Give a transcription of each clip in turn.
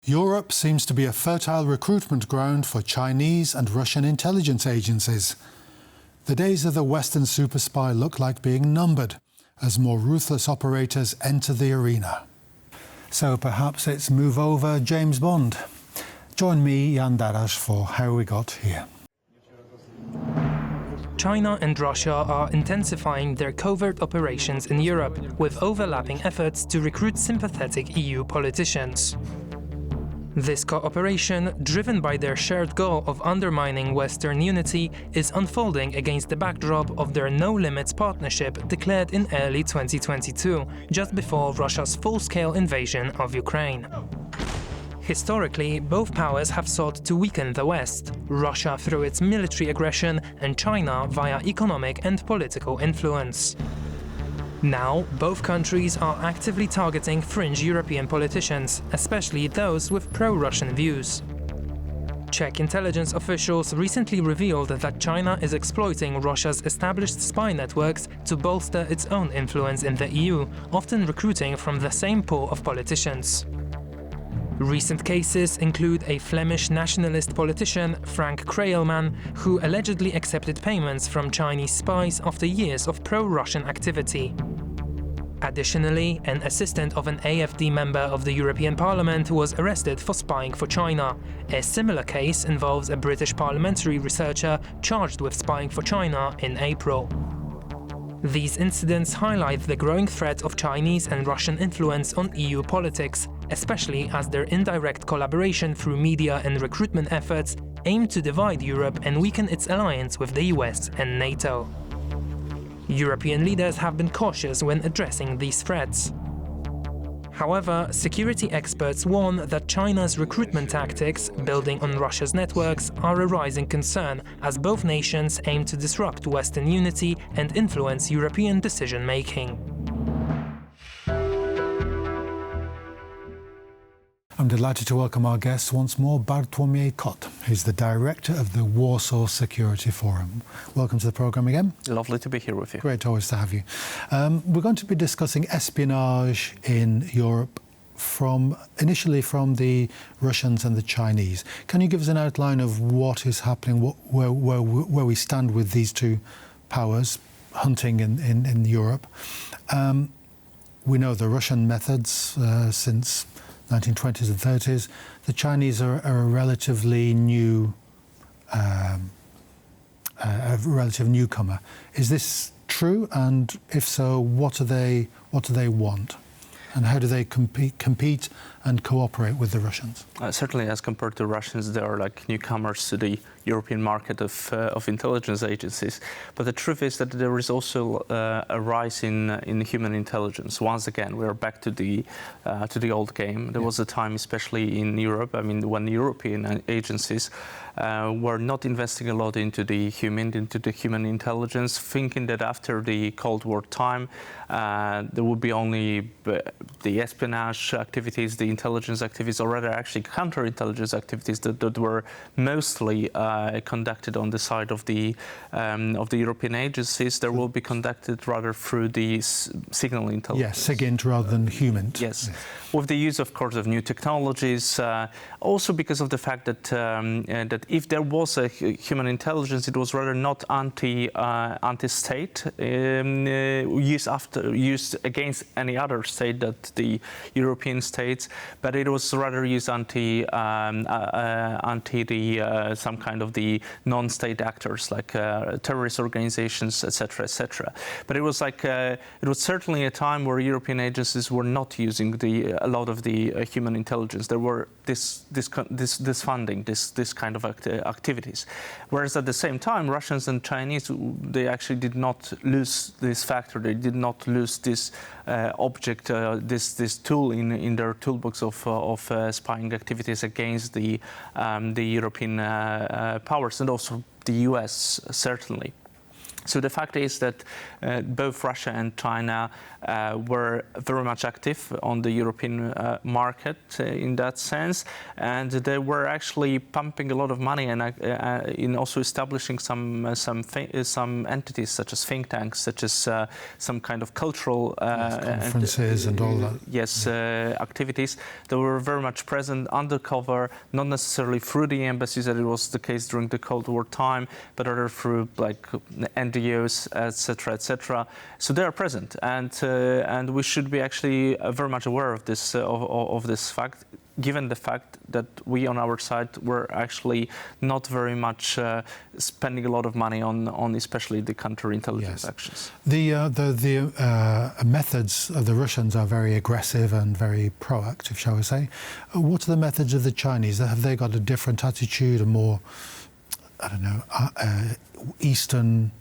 Europe seems to be a fertile recruitment ground for Chinese and Russian intelligence agencies. The days of the Western super spy look like being numbered as more ruthless operators enter the arena. So perhaps it's move over James Bond. Join me, Jan Darasz, for How We Got Here. China and Russia are intensifying their covert operations in Europe, with overlapping efforts to recruit sympathetic EU politicians. This cooperation, driven by their shared goal of undermining Western unity, is unfolding against the backdrop of their no-limits partnership declared in early 2022, just before Russia's full-scale invasion of Ukraine. Historically, both powers have sought to weaken the West, Russia through its military aggression and China via economic and political influence. Now, both countries are actively targeting fringe European politicians, especially those with pro-Russian views. Czech intelligence officials recently revealed that China is exploiting Russia's established spy networks to bolster its own influence in the EU, often recruiting from the same pool of politicians. Recent cases include a Flemish nationalist politician, Frank Kreilman, who allegedly accepted payments from Chinese spies after years of pro-Russian activity. Additionally, an assistant of an AfD member of the European Parliament was arrested for spying for China. A similar case involves a British parliamentary researcher charged with spying for China in April. These incidents highlight the growing threat of Chinese and Russian influence on EU politics, especially as their indirect collaboration through media and recruitment efforts aim to divide Europe and weaken its alliance with the US and NATO. European leaders have been cautious when addressing these threats. However, security experts warn that China's recruitment tactics, building on Russia's networks, are a rising concern as both nations aim to disrupt Western unity and influence European decision-making. I'm delighted to welcome our guest once more, Bartłomiej Kot, who's the director of the Warsaw Security Forum. Welcome to the programme again. Lovely to be here with you. Great, always to have you. We're going to be discussing espionage in Europe initially from the Russians and the Chinese. Can you give us an outline of what is happening, where we stand with these two powers hunting in Europe? We know the Russian methods since 1920s and 30s. The Chinese are a relatively new, relative newcomer. Is this true? And if so, what do they want? And how do they compete and cooperate with the Russians? Certainly, as compared to Russians, they are like newcomers to the European market of intelligence agencies. But the truth is that there is also a rise in human intelligence. Once again, we are back to the old game. There was a time, especially in Europe, when European agencies were not investing a lot into the human intelligence, thinking that after the Cold War time, there would be only the espionage activities, the intelligence activities, or rather actually counterintelligence activities that were mostly conducted on the side of the European agencies. There will be conducted rather through the signal intelligence. Yes, SIGINT rather than human. Yes, with the use, of course, of new technologies. Also because of the fact that that if there was a human intelligence, it was rather not anti-state, used against any other state that the European states, but it was rather used anti some kind of the non-state actors like terrorist organizations, etc., etc. But it was certainly a time where European agencies were not using a lot of the human intelligence. There were this funding, this kind of activities. Whereas at the same time, Russians and Chinese, they actually did not lose this factor. They did not lose this object, this tool in their toolbox of spying activities against the European powers and also the US, certainly. So the fact is that both Russia and China were very much active on the European market in that sense, and they were actually pumping a lot of money and in also establishing some entities such as think tanks, such as some kind of cultural conferences and all that. Yes, activities that were very much present undercover, not necessarily through the embassies, as it was the case during the Cold War time, but rather through like NGOs, etc., etc. So they are present, and we should be actually very much aware of this fact, given the fact that we on our side were actually not very much spending a lot of money on especially the counterintelligence actions. The methods of the Russians are very aggressive and very proactive, shall we say. What are the methods of the Chinese? Have they got a different attitude, a more, I don't know, Eastern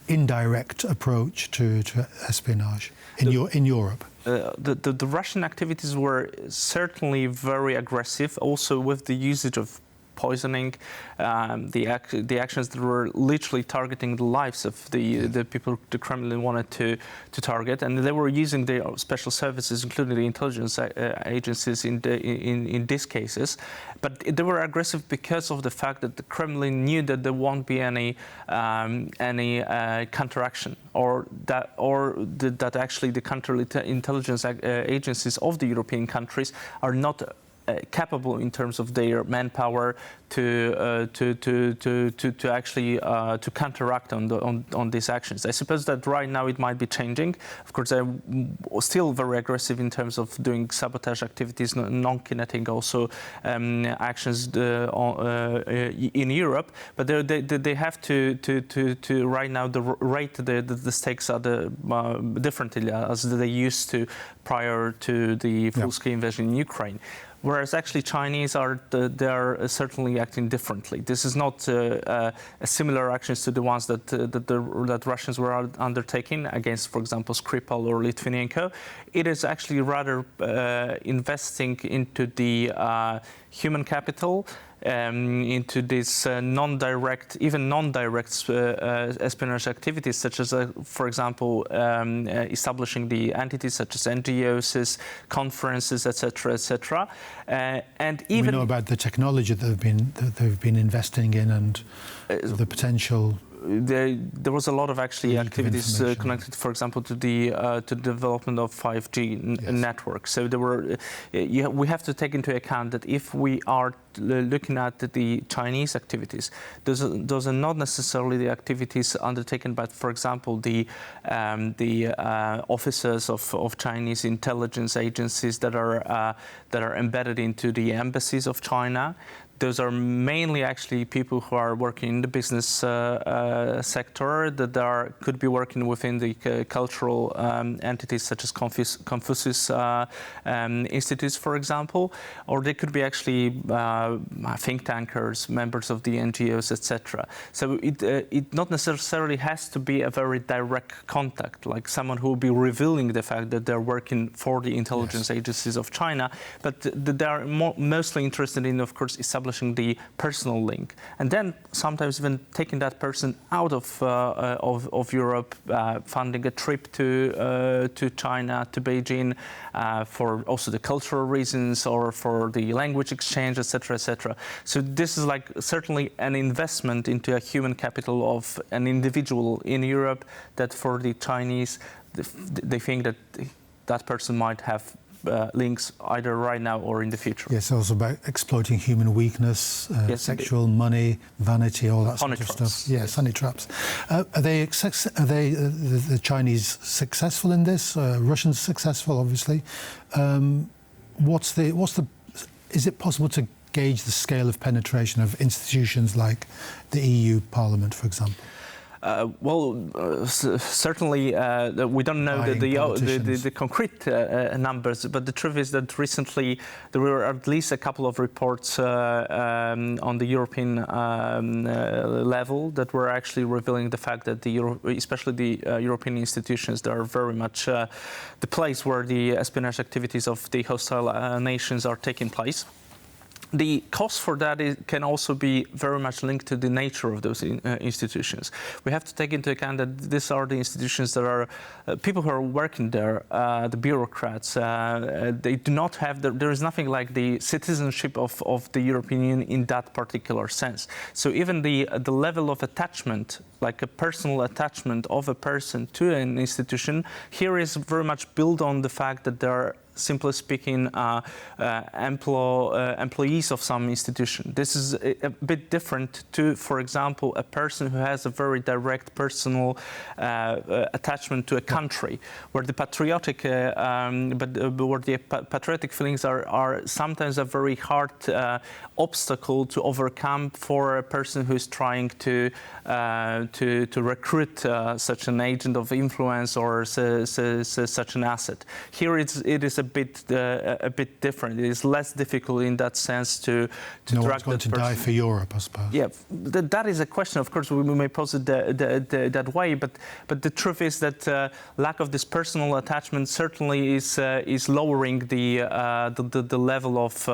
indirect approach to espionage in Europe? The Russian activities were certainly very aggressive, also with the usage of poisoning, the actions that were literally targeting the lives of the people the Kremlin wanted to target, and they were using their special services, including the intelligence agencies, in these cases. But they were aggressive because of the fact that the Kremlin knew that there won't be any counteraction, or that actually the counterintelligence agencies of the European countries are not capable in terms of their manpower to actually to counteract on these actions. I suppose that right now it might be changing. Of course, they're still very aggressive in terms of doing sabotage activities, non-kinetic also actions in Europe. But they have to right now rate the stakes are differently as they used to prior to the full-scale invasion in Ukraine. Whereas actually Chinese are certainly acting differently. This is not similar actions to the ones that Russians were undertaking against, for example, Skripal or Litvinenko. It is actually rather investing into the human capital, into this non-direct espionage activities, such as, for example, establishing the entities such as NGOs, conferences, etc., etc. And even we know about the technology that they've been investing in and the potential. There was a lot of actually activities connected, for example, to the development of 5G networks. So there were. We have to take into account that if we are looking at the Chinese activities, those are not necessarily the activities undertaken by, for example, the officers of Chinese intelligence agencies that are embedded into the embassies of China. Those are mainly actually people who are working in the business sector, that could be working within the cultural entities such as Confucius institutes, for example, or they could be actually think tankers, members of the NGOs, etc. So it not necessarily has to be a very direct contact, like someone who will be revealing the fact that they're working for the intelligence agencies of China, but they are mostly interested in, of course, establishing the personal link, and then sometimes even taking that person out of Europe, funding a trip to China, to Beijing, for also the cultural reasons or for the language exchange, etc., etc. So this is like certainly an investment into a human capital of an individual in Europe that for the Chinese, they think that that person might have links either right now or in the future. Yes, also about exploiting human weakness, sexual, money, vanity, all that sort of stuff. Yes, honey traps. Are the Chinese successful in this? Russians successful, obviously. Is it possible to gauge the scale of penetration of institutions like the EU Parliament, for example? Certainly we don't know the concrete numbers, but the truth is that recently there were at least a couple of reports on the European level that were actually revealing the fact that especially the European institutions, that are very much the place where the espionage activities of the hostile nations are taking place. the cost for that can also be very much linked to the nature of those institutions. We have to take into account that these are the institutions that are people who are working there, the bureaucrats. They do not have there is nothing like the citizenship of the European Union in that particular sense. So even the level of attachment, like a personal attachment of a person to an institution, here is very much built on the fact that there are, simply speaking, employees of some institution. This is a bit different to, for example, a person who has a very direct personal attachment to a country, where the patriotic, patriotic feelings are sometimes a very hard obstacle to overcome for a person who is trying to recruit such an agent of influence or such an asset. Here it is a bit different. It is less difficult in that sense to no drag one's going that to person. die for Europe, I suppose. Yeah, that is a question. Of course, we may pose it that way, but the truth is that lack of this personal attachment certainly is lowering the level of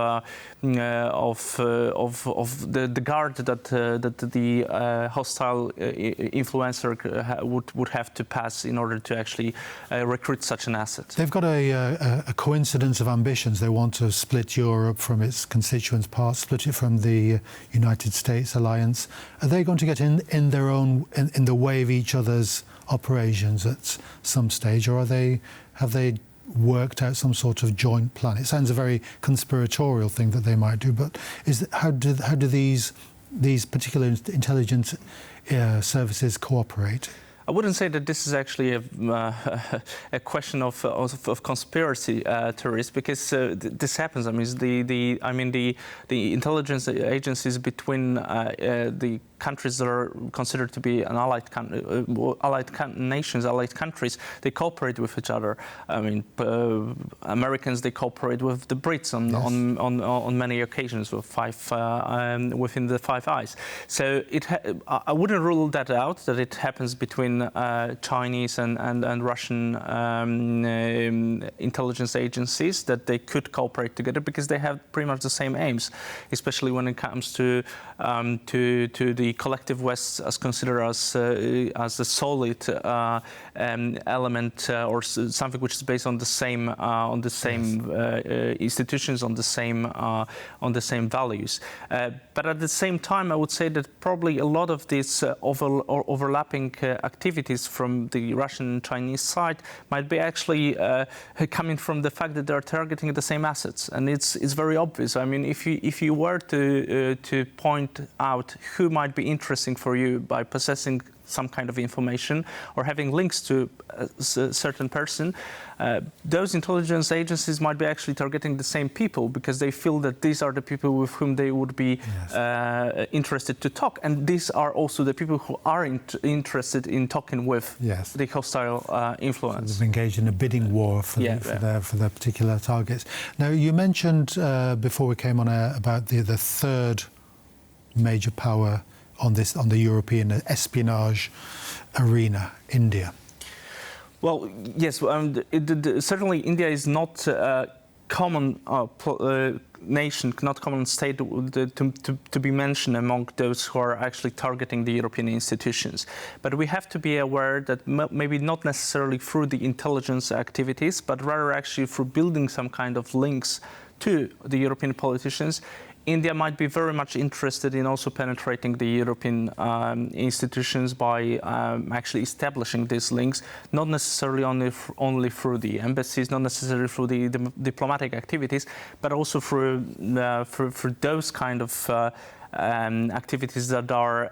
the guard that the hostile influencer would have to pass in order to actually recruit such an asset. They've got a coincidence of ambitions. They want to split Europe from its constituent parts, split it from the United States alliance. Are they going to get in the way of each other's operations at some stage, or have they worked out some sort of joint plan? It sounds a very conspiratorial thing that they might do, but how do these particular intelligence services cooperate? I wouldn't say that this is actually a question of conspiracy theories, because this happens. I mean, the intelligence agencies between the countries that are considered to be an allied nations, allied countries, they cooperate with each other. I mean, Americans, they cooperate with the Brits on many occasions within the Five Eyes. So I wouldn't rule that out, that it happens between Chinese and Russian intelligence agencies, that they could cooperate together because they have pretty much the same aims, especially when it comes to the collective West as considered as a solid element or something which is based on the same institutions, on the same values. But at the same time, I would say that probably a lot of these overlapping activities from the Russian and Chinese side might be actually coming from the fact that they are targeting the same assets, and it's very obvious. I mean, if you were to point out who might be interesting for you by possessing some kind of information or having links to a certain person, those intelligence agencies might be actually targeting the same people because they feel that these are the people with whom they would be interested to talk, and these are also the people who are interested in talking with the hostile influence. So they've engaged in a bidding war for their particular targets. Now, you mentioned before we came on air about the third major power on the European espionage arena, India. Well, yes, certainly India is not a common nation, not common state to be mentioned among those who are actually targeting the European institutions. But we have to be aware that maybe not necessarily through the intelligence activities, but rather actually through building some kind of links to the European politicians, India might be very much interested in also penetrating the European institutions by actually establishing these links, not necessarily only through the embassies, not necessarily through the diplomatic activities, but also through those kind of activities that are,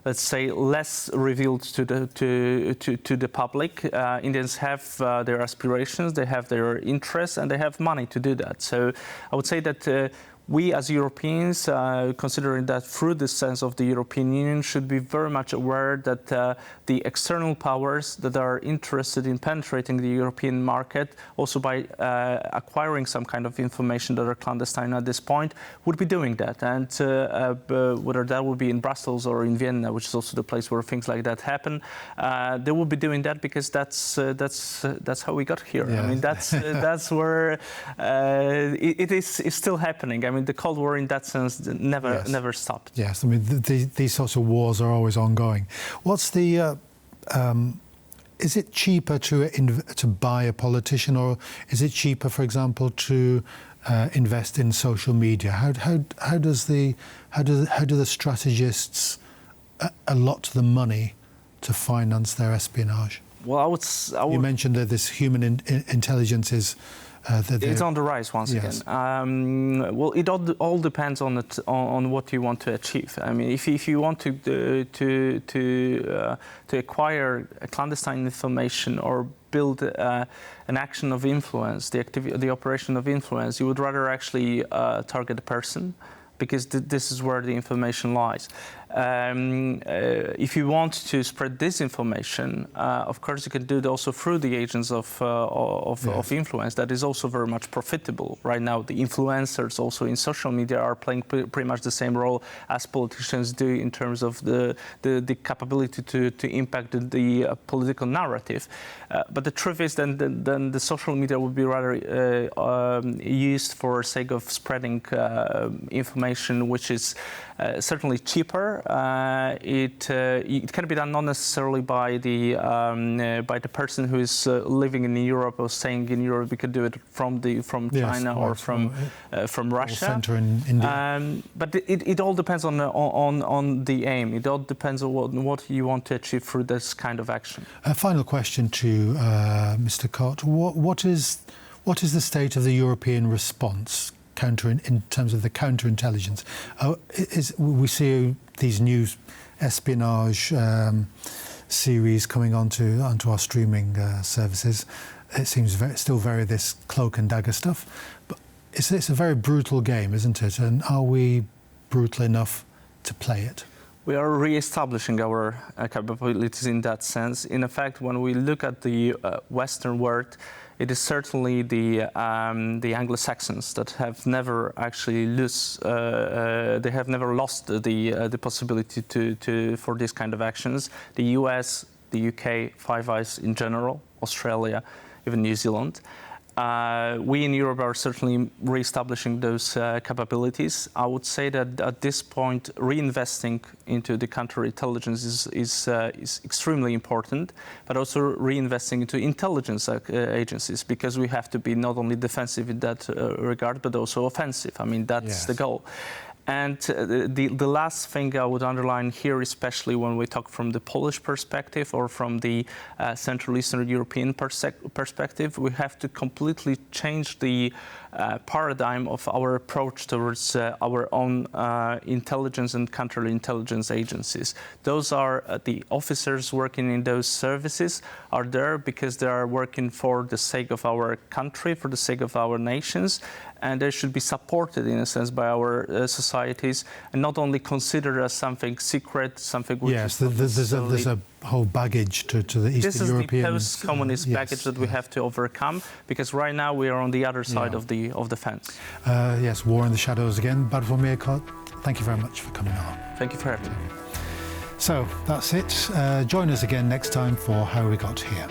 let's say, less revealed to the public. Indians have their aspirations, they have their interests, and they have money to do that. So I would say that we as Europeans, considering that through the sense of the European Union, should be very much aware that the external powers that are interested in penetrating the European market, also by acquiring some kind of information that are clandestine at this point, would be doing that. And whether that would be in Brussels or in Vienna, which is also the place where things like that happen, they will be doing that because that's how we got here. I mean, that's where it's still happening. I mean, the Cold War in that sense never stopped. Yes, I mean, these sorts of wars are always ongoing. What's the... is it cheaper to buy a politician, or is it cheaper, for example, to invest in social media? How do the strategists allot the money to finance their espionage? Well, you mentioned that this human intelligence is... it's on the rise once again. Well, it all depends on what you want to achieve. I mean, if you want to acquire clandestine information or build an action of influence, the operation of influence, you would rather actually target a person, because this is where the information lies. If you want to spread disinformation, of course you can do it also through the agents of influence. That is also very much profitable. Right now, the influencers also in social media are playing pretty much the same role as politicians do in terms of the capability to impact the political narrative. But the truth is then the social media would be rather used for the sake of spreading information, which is certainly cheaper. It can be done not necessarily by the person who is living in Europe or staying in Europe. We could do it from China or from Russia. Center in India. But it all depends on the aim. It all depends on what you want to achieve through this kind of action. A final question to Mr. Kot. What is the state of the European response? In terms of the counterintelligence, we see these new espionage series coming onto our streaming services. It seems still very this cloak and dagger stuff, but it's a very brutal game, isn't it? And are we brutal enough to play it? We are re-establishing our capabilities in that sense. In fact, when we look at the Western world, it is certainly the Anglo-Saxons that have never actually lost the possibility for this kind of actions. The US, the UK, Five Eyes in general, Australia, even New Zealand. We in Europe are certainly re-establishing those capabilities. I would say that at this point, reinvesting into the counterintelligence is extremely important, but also reinvesting into intelligence agencies, because we have to be not only defensive in that regard, but also offensive. I mean, that's the goal. And the last thing I would underline here, especially when we talk from the Polish perspective or from the Central Eastern European perspective, we have to completely change the paradigm of our approach towards our own intelligence and counterintelligence agencies. Those are the officers working in those services are there because they are working for the sake of our country, for the sake of our nations, and they should be supported in a sense by our societies, and not only considered as something secret, something which is there's a whole baggage to the Eastern European. This is the post-communist baggage that we have to overcome, because right now we are on the other side of the fence. Yes, war in the shadows again. Bartłomiej Kot, thank you very much for coming along. Thank you for having me. So that's it. Join us again next time for How We Got Here.